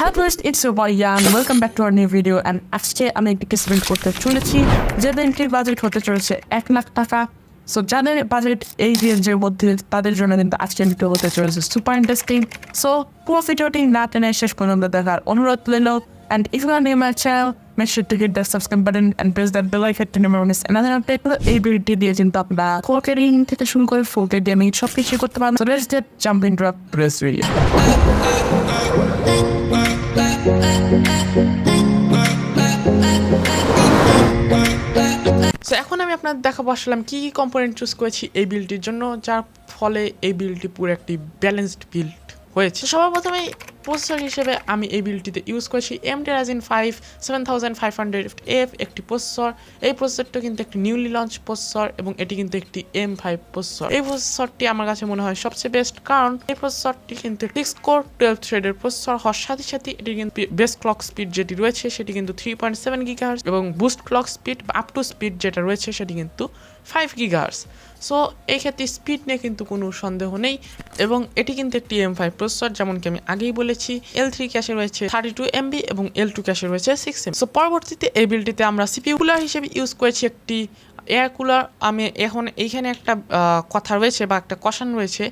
Hello guys, it's your boy Yan. Welcome back to our new video and আজকে আমি একটি case build করতে চলেছি যেটা এন্ট্রি বাজেট হতে চলেছে 1 লাখ টাকা। সো যাদের বাজেট এই রেঞ্জের মধ্যে তাদের জন্য কিন্তু আজকে ভিডিও হতে চলেছে সুপার ইন্টারেস্টিং। সো পুরো ভিডিওটি না টেনে শেষ পর্যন্ত দেখার অনুরোধ রইল। And if you are new to my channel, make sure to hit the subscribe button and press that bell icon to never miss another update. এই ভিডিওটি দিয়ে কিন্তু আপনারা 4K gaming থেকে শুরু করে 4K gaming সব কিছু করতে পারেন। So let's get jump into the press video. So এখন আমি আপনাদের দেখাবো আসলাম কি কি কম্পোনেন্ট চুজ করেছি এই বিল্ডটির জন্য, যার ফলে এই বিল্ডটি পুরো একটি ব্যালেন্সড বিল্ড হয়েছে। সবার প্রথমে প্রসেসর হিসেবে আমি এই বিল্ডটিতে ইউজ করেছি AMD Ryzen 5 7500F একটি প্রসেসর। এই প্রসেসরটা কিন্তু একটি নিউলি লঞ্চ প্রসেসর এবং এটি কিন্তু একটি M5 প্রসেসর। এই প্রসেসরটি আমার কাছে মনে হয় সবচেয়ে বেস্ট, কারণ এই প্রসেসরটি কিন্তু 6 কোর 12 থ্রেডের প্রসেসর হওয়ার সাথে সাথে এটি কিন্তু বেস্ট ক্লক স্পিড যেটি রয়েছে সেটি কিন্তু 3.7 GHz এবং boost clock speed up to speed যেটা রয়েছে সেটি কিন্তু 5 GHz। সো এই ক্ষেত্রে স্পিড নিয়ে কিন্তু কোনো সন্দেহ নেই এবং এটি কিন্তু একটি M5 প্রসেসর, যেমনকি আমি আগেই বলেছি। L3 ক্যাশে রয়েছে 32 MB এবং L2 ক্যাশে রয়েছে 6 MB। সো পরবর্তীতে এই বিল্ডটিতে আমরা CPU কুলার হিসেবে ইউজ করেছি একটি এয়ার কুলার। আমি এখন এইখানে একটা কথা রয়েছে বা একটা কোশ্চেন রয়েছে,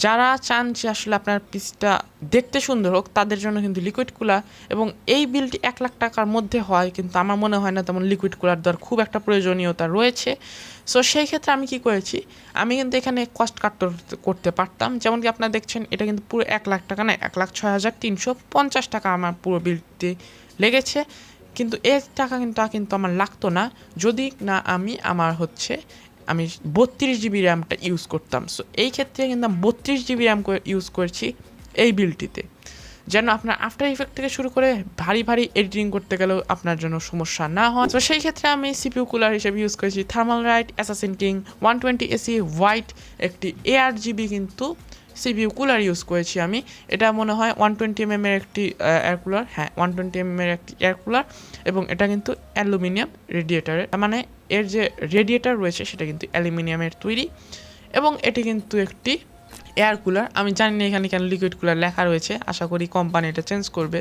যারা চান যে আসলে আপনার পিসটা দেখতে সুন্দর হোক তাদের জন্য কিন্তু লিকুইড কুলার, এবং এই বিলটি 1 লাখ টাকার মধ্যে হয়, কিন্তু আমার মনে হয় না তেমন লিকুইড কুলার দেওয়ার খুব একটা প্রয়োজনীয়তা রয়েছে। সো সেই ক্ষেত্রে আমি কি করেছি, আমি কিন্তু এখানে কস্ট কাট করতে পারতাম। যেমন কি আপনারা দেখছেন এটা কিন্তু পুরো 1 লাখ টাকা না, 1,06,350 টাকা আমার পুরো বিলটি লেগেছে। কিন্তু এই টাকা কিন্তু আমার লাগতো না যদি না আমি 32 GB র্যামটা ইউজ করতাম। সো এই ক্ষেত্রে কিন্তু 32 GB র্যাম ইউজ করেছি এই বিলটিতে, যেন আপনার আফটার ইফেক্ট থেকে শুরু করে ভারী এডিটিং করতে গেলেও আপনার জন্য সমস্যা না হয়। তো সেই ক্ষেত্রে আমি CPU কুলার হিসেবে ইউজ করেছি Thermalright Assassin King 120AC white একটি ARGB কিন্তু CPU কুলার ইউজ করেছি আমি। এটা মনে হয় 120mm এর একটি এয়ার কুলার, হ্যাঁ 120mm এর একটি এয়ার কুলার, এবং এটা কিন্তু অ্যালুমিনিয়াম রেডিয়েটারের, মানে এর যে রেডিয়েটার রয়েছে সেটা কিন্তু অ্যালুমিনিয়ামের তৈরি, এবং এটি কিন্তু একটি এয়ার কুলার। আমি জানি না এখানে কেন লিকুইড কুলার লেখা রয়েছে, আশা করি কোম্পানি এটা চেঞ্জ করবে।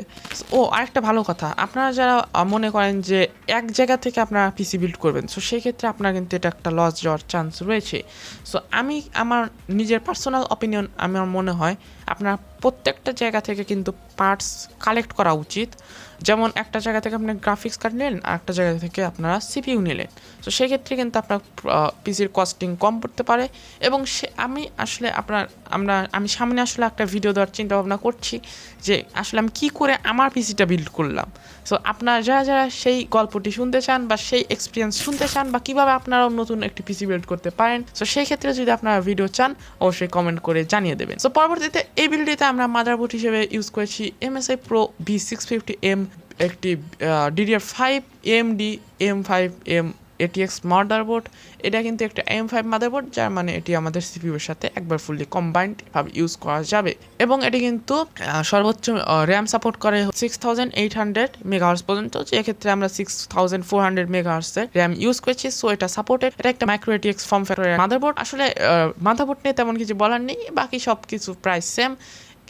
ও আরেকটা ভালো কথা, আপনারা যারা মনে করেন যে এক জায়গা থেকে আপনারা পিসি বিল্ড করবেন, সো সেই ক্ষেত্রে আপনার কিন্তু এটা একটা লস যাওয়ার চান্স রয়েছে। সো আমি আমার নিজের পার্সোনাল অপিনিয়ন, আমার মনে হয় আপনার প্রত্যেকটা জায়গা থেকে কিন্তু পার্টস কালেক্ট করা উচিত। যেমন একটা জায়গা থেকে আপনি গ্রাফিক্স কার্ড নিলেন আর একটা জায়গা থেকে আপনারা CPU নিলেন, তো সেক্ষেত্রে কিন্তু আপনার পিসির কস্টিং কম পড়তে পারে। এবং আমি সামনে আসলে একটা ভিডিও দেওয়ার চিন্তা ভাবনা করছি যে আসলে আমি কী করে আমার পিসিটা বিল্ড করলাম। সো আপনারা যারা সেই গল্পটি শুনতে চান বা সেই এক্সপিরিয়েন্স শুনতে চান বা কীভাবে আপনারাও নতুন একটি পিসি বিল্ড করতে পারেন, সো সেই ক্ষেত্রে যদি আপনারা ভিডিও চান অবশ্যই কমেন্ট করে জানিয়ে দেবেন। সো পরবর্তীতে এই বিল্ডটিতে আমরা মাদারবোর্ড হিসেবে ইউজ করেছি MSI Pro B650M একটি DDR5 AMD M5M ATX motherboard. এটা কিন্তু একটা M5 মাদারবোর্ড, যার মানে এটি আমাদের CPU এর সাথে একবার ফুললি কম্বাইন্ড ভাবে ইউজ করা যাবে, এবং এটি কিন্তু সর্বোচ্চ র্যাম সাপোর্ট করে 6800 মেগাহার্টজ পর্যন্ত, যে ক্ষেত্রে আমরা 6400 মেগাহার্টজ এর র্যাম ইউজ করেছি। সো এটা সাপোর্টেড। এটা একটা মাইক্রো ATX ফর্ম ফ্যাক্টরের মাদারবোর্ড। আসলে মাদারবোর্ড নিয়ে তেমন কিছু বলার নেই, বাকি সব কিছু প্রায় সেম।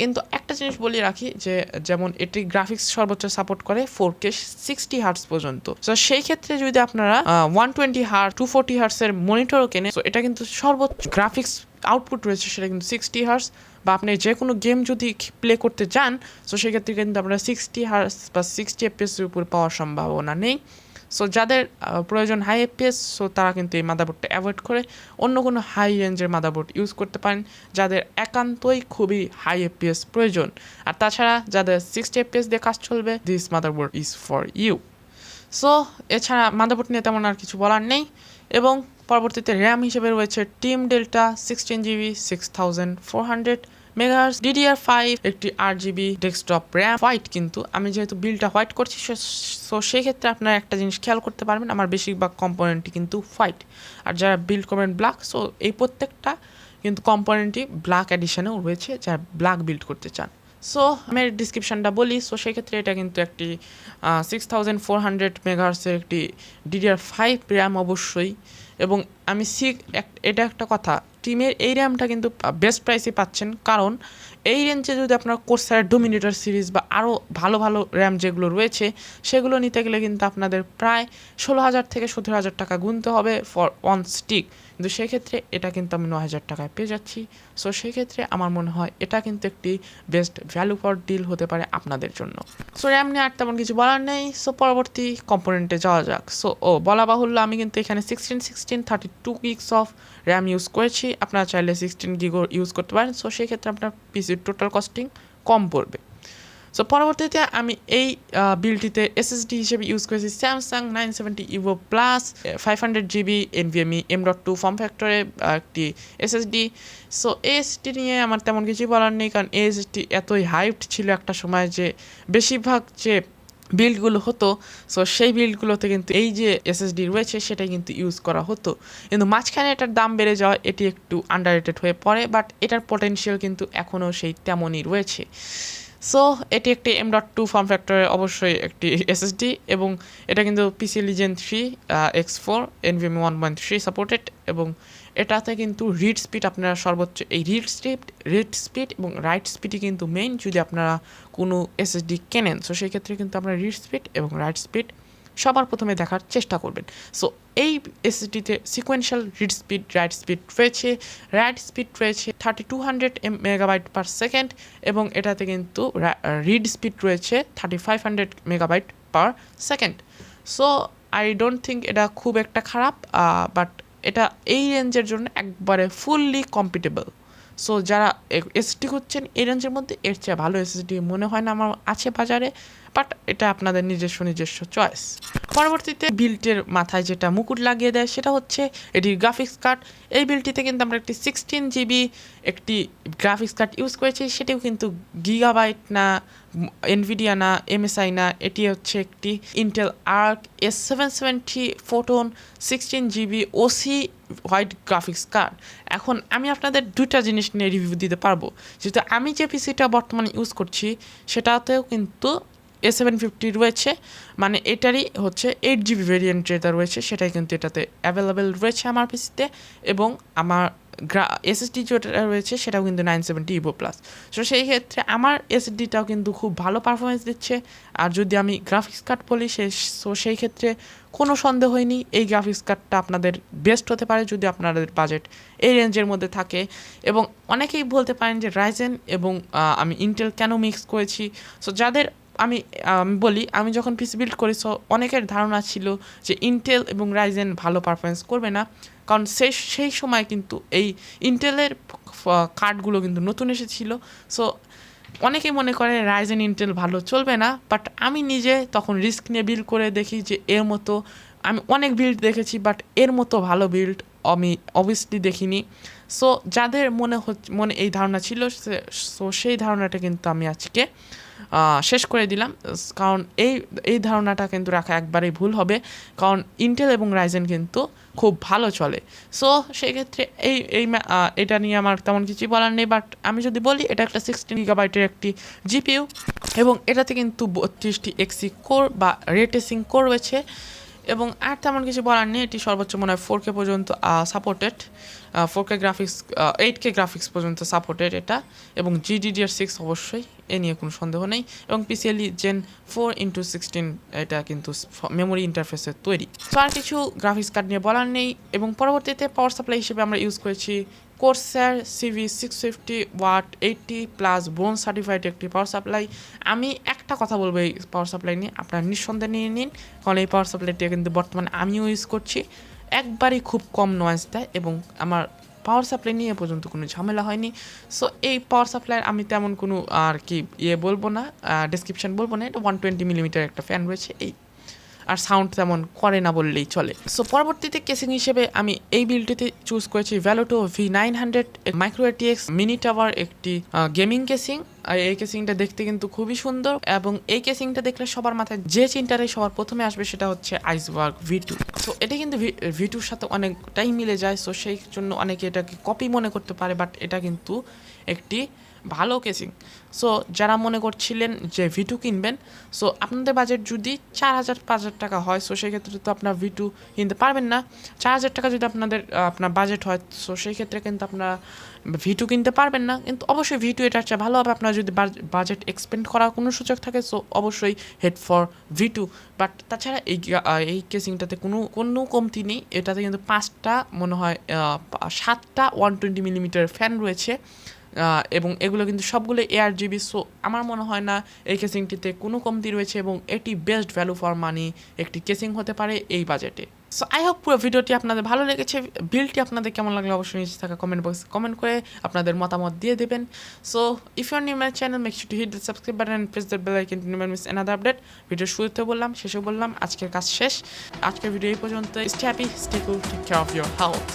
কিন্তু একটা জিনিস বলে রাখি যে যেমন এটি গ্রাফিক্স সর্বোচ্চ সাপোর্ট করে 4K 60 হার্টজ পর্যন্ত। তো সেই ক্ষেত্রে যদি আপনারা 120 হার্টজ 240 হার্টসের মনিটরও কেনেন, তো এটা কিন্তু সর্বোচ্চ গ্রাফিক্স আউটপুট রয়েছে সেটা কিন্তু 60 হার্টজ, বা আপনি যে কোনো গেম যদি প্লে করতে চান তো সেক্ষেত্রে কিন্তু আপনারা 60 হার্টজ বা 60 FPS এর উপর পাওয়ার সম্ভাবনা নেই। সো যাদের প্রয়োজন হাই FPS, সো তারা কিন্তু এই মাদারবোর্ডটা অ্যাভয়েড করে অন্য কোনো হাই রেঞ্জের মাদারবোর্ড ইউজ করতে পারেন যাদের একান্তই খুবই হাই FPS প্রয়োজন। আর তাছাড়া যাদের 60 FPS দিয়ে কাজ চলবে, this motherboard is for you. So এছাড়া মাদারবোর্ড নিয়ে তেমন আর কিছু বলার নেই। এবং পরবর্তীতে র্যাম হিসেবে রয়েছে Team Delta 16GB 6400 megahertz DDR5 একটি 8GB ডেস্কটপ র্যাম হোয়াইট। কিন্তু আমি যেহেতু বিলটা হোয়াইট করছি, সো সেই ক্ষেত্রে আপনারা একটা জিনিস খেয়াল করতে পারবেন, আমার বেশিরভাগ কম্পোনেন্টই কিন্তু হোয়াইট, আর যারা বিল্ড করবেন ব্ল্যাক, সো এই প্রত্যেকটা কিন্তু কম্পোনেন্টই ব্ল্যাক এডিশনেও রয়েছে যারা ব্ল্যাক বিল্ড করতে চান। সো আমি ডিসক্রিপশানটা বলি। সো সেক্ষেত্রে এটা কিন্তু একটি 6400 মেগাহার্টসের একটি DDR5 র্যাম অবশ্যই, এবং আমি এটা একটা কথা, টিমের এই র্যামটা কিন্তু বেস্ট প্রাইসে পাচ্ছেন, কারণ এই রেঞ্জে যদি আপনার কোর্সার ডোমিনেটর সিরিজ বা আরও ভালো ভালো র্যাম যেগুলো রয়েছে সেগুলো নিতে গেলে কিন্তু আপনাদের প্রায় 16,000 থেকে 17,000 টাকা গুনতে হবে ফর ওয়ান স্টিক, কিন্তু সেক্ষেত্রে এটা কিন্তু আমি 9,000 টাকায় পেয়ে যাচ্ছি। সো সেক্ষেত্রে আমার মনে হয় এটা কিন্তু একটি বেস্ট ভ্যালু ফর ডিল হতে পারে আপনাদের জন্য। সো র্যাম নিয়ে আর তেমন কিছু বলার নেই। সো পরবর্তী কম্পোনেন্টে যাওয়া যাক। সো বলা বাহুল্য আমি কিন্তু এখানে 32 গিগস অফ র্যাম ইউজ করেছি, আপনারা চাইলে 16 গিগও ইউজ করতে পারেন। সো সেক্ষেত্রে আপনার পিসির টোটাল কস্টিং কম পড়বে। সো পরবর্তীতে আমি এই বিলটিতে এসএসডি হিসেবে ইউজ করেছি Samsung 970 Evo Plus 500 GB NVMe M.2 form ফ্যাক্টরে একটি এসএসডি। সো এসএসডি নিয়ে আমার তেমন কিছু বলার নেই, কারণ এসএসডি এতই হাইপড ছিল একটা সময় যে বেশিরভাগ যে বিল্ডগুলো হতো, সো সেই বিল্ডগুলোতে কিন্তু এই যে এসএসডি রয়েছে সেটাই কিন্তু ইউজ করা হতো, কিন্তু মাঝখানে এটার দাম বেড়ে যাওয়া এটি একটু আন্ডাররেটেড হয়ে পড়ে, বাট এটার পোটেনশিয়াল কিন্তু এখনও সেই তেমনই রয়েছে। সো এটি একটি M.2 ফর্ম ফ্যাক্টরের অবশ্যই একটি এসএসডি, এবং এটা কিন্তু পিসি লিজেন 3 X4 NVMe 1.3 সাপোর্টেড, এবং এটাতে কিন্তু রিড স্পিড আপনারা সর্বোচ্চ এই রিড স্পিড এবং রাইট স্পিডই কিন্তু মেইন যদি আপনারা কোনো এসএসডি কেনেন। সো সেই ক্ষেত্রে কিন্তু আপনারা রিড স্পিড এবং রাইট স্পিড সবার প্রথমে দেখার চেষ্টা করবেন। সো এই এসএসডিতে sequential read speed write speed রয়েছে, রাইট স্পিড রয়েছে 3200 MB/s, এবং এটাতে কিন্তু রিড স্পিড রয়েছে 3500 MB/s। So I don't think এটা খুব একটা খারাপ, বাট এটা এই রেঞ্জের জন্য একবারে ফুললি কম্পিটেবল। সো যারা এসএসডি খুঁজছেন এই রেঞ্জের মধ্যে এর চেয়ে ভালো এসএসডি মনে হয় না আমার আছে বাজারে, বাট এটা আপনাদের নিজস্ব চয়েস। পরবর্তীতে বিল্টের মাথায় যেটা মুকুট লাগিয়ে দেয় সেটা হচ্ছে এটির গ্রাফিক্স কার্ড। এই বিল্টটিতে কিন্তু আমরা একটি 16 GB একটি গ্রাফিক্স কার্ড ইউজ করেছি, সেটিও কিন্তু গিগাবাইট না, এনভিডিয়া না, MSI না, এটি হচ্ছে একটি Intel Arc S770 Photon 16 GB OC white graphics card. এখন আমি আপনাদের দুইটা জিনিস নিয়ে রিভিউ দিতে পারবো, যেহেতু আমি যে পিসিটা বর্তমানে ইউজ করছি সেটাতেও কিন্তু A750 রয়েছে, মানে এটারই হচ্ছে 8 GB ভেরিয়েন্ট যেটা রয়েছে সেটাই কিন্তু এটাতে অ্যাভেলেবেল রয়েছে আমার পিসিতে, এবং আমার এসএসডি যেটা রয়েছে সেটাও কিন্তু 970 ইভো প্লাস। সো সেই ক্ষেত্রে আমার এসএসডিটাও কিন্তু খুব ভালো পারফরমেন্স দিচ্ছে। আর যদি আমি গ্রাফিক্স কার্ড বলি সেই ক্ষেত্রে কোনো সন্দেহ হয়নি এই গ্রাফিক্স কার্ডটা আপনাদের বেস্ট হতে পারে যদি আপনাদের বাজেট এই রেঞ্জের মধ্যে থাকে। এবং অনেকেই বলতে পারেন যে রাইজেন এবং আমি ইন্টেল কেন মিক্স করেছি। সো যাদের আমি বলি, আমি যখন পিসি বিল্ড করি সো অনেকের ধারণা ছিল যে ইন্টেল এবং রাইজেন ভালো পারফরমেন্স করবে না, কারণ সেই সময় কিন্তু এই ইন্টেলের কার্ডগুলো কিন্তু নতুন এসেছিল। সো অনেকেই মনে করে রাইজেন ইন্টেল ভালো চলবে না, বাট আমি নিজে তখন রিস্ক নিয়ে বিল্ড করে দেখি যে এর মতো আমি অনেক বিল্ড দেখেছি, বাট এর মতো ভালো বিল্ড আমি অবভিয়াসলি দেখিনি। সো যাদের মনে এই ধারণা ছিল সো সেই ধারণাটা কিন্তু আমি আজকে শেষ করে দিলাম, কারণ এই ধারণাটা কিন্তু রাখা একবারেই ভুল হবে, কারণ ইন্টেল এবং রাইজেন কিন্তু খুব ভালো চলে। সো সেক্ষেত্রে এটা নিয়ে আমার তেমন কিছুই বলার নেই, বাট আমি যদি বলি এটা একটা 16 GB একটি জিপিইউ, এবং এটাতে কিন্তু 32টি এক্সি কোর বা রে ট্রেসিং কোর রয়েছে, এবং আর তেমন কিছু বলার নেই। এটি সর্বোচ্চ মনে হয় 4K পর্যন্ত supported, 4K graphics 8K graphics পর্যন্ত সাপোর্টেড এটা, এবং GDDR6 অবশ্যই, এ নিয়ে কোনো সন্দেহ নেই, এবং PCIe Gen 4x16 এটা কিন্তু মেমোরি ইন্টারফেসের তৈরি। সো আর কিছু গ্রাফিক্স কার্ড নিয়ে বলার নেই। এবং পরবর্তীতে পাওয়ার সাপ্লাই হিসেবে আমরা ইউজ করেছি কোর্সার CV650W 80+ ব্রোঞ্জ সার্টিফাইড একটি পাওয়ার সাপ্লাই। আমি একটা কথা বলবো এই পাওয়ার সাপ্লাই নিয়ে, আপনারা নিঃসন্দেহে নিয়ে নিন, কারণ এই পাওয়ার সাপ্লাইটি কিন্তু বর্তমানে আমিও ইউজ করছি, একবারই খুব কম নয়েজ দেয়, এবং আমার পাওয়ার সাপ্লাই নিয়ে পর্যন্ত কোনো ঝামেলা হয়নি। সো এই পাওয়ার সাপ্লাইয়ের আমি তেমন কোনো আর কি বলবো না, ডেসক্রিপশন বলবো না, এটা 120mm একটা ফ্যান রয়েছে, এই আর সাউন্ড তেমন করে না বললেই চলে। সো পরবর্তীতে কেসিং হিসেবে আমি এই বিল্ডটিতে চুজ করেছি ভ্যালোটো V900 micro ATX mini tower একটি গেমিং কেসিং। এই কেসিংটা দেখতে কিন্তু খুবই সুন্দর, এবং এই কেসিংটা দেখলে সবার মাথায় যে চিন্তাটাই সবার প্রথমে আসবে সেটা হচ্ছে আইসবার্গ V2। সো এটা কিন্তু V2-র সাথে অনেকটাই মিলে যায়, সো সেই জন্য অনেকে এটাকে কপি মনে করতে পারে, বাট এটা কিন্তু একটি ভালো কেসিং। সো যারা মনে করছিলেন যে V2 কিনবেন, সো আপনাদের বাজেট যদি 4,000-5,000 টাকা হয়, সো সেক্ষেত্রে তো আপনার V2 কিনতে পারবেন না। 4,000 টাকা যদি আপনার বাজেট হয়, সো সেই ক্ষেত্রে কিন্তু আপনারা V2 কিনতে পারবেন না। কিন্তু অবশ্যই V2 এটার চেয়ে ভালো হবে। আপনার যদি বাজেট এক্সপেন্ড করার কোনো সুযোগ থাকে, সো অবশ্যই হেড ফর V2। বাট তাছাড়া এই কেসিংটাতে কোনো কমতি নেই। এটাতে কিন্তু 5টা মনে হয় 7টা 120 মিলিমিটার ফ্যান রয়েছে, এবং এগুলো কিন্তু সবগুলো ARGB। সো আমার মনে হয় না এই কেসিংটিতে কোনো কমতি রয়েছে, এবং এটি বেস্ট ভ্যালু ফর মানি একটি কেসিং হতে পারে এই বাজেটে। সো আই হোপ পুরো ভিডিওটি আপনাদের ভালো লেগেছে। বিলটি আপনাদের কেমন লাগলো অবশ্যই নিচে থাকা কমেন্ট বক্সে কমেন্ট করে আপনাদের মতামত দিয়ে দেবেন। So if you are new my channel, make sure to hit the subscribe button and press the bell icon to never miss another update. Video শুরুতে বললাম, শেষে বললাম, আজকের কাজ শেষ। আজকের ভিডিও এই পর্যন্ত। Stay happy, stay cool, take care of your health.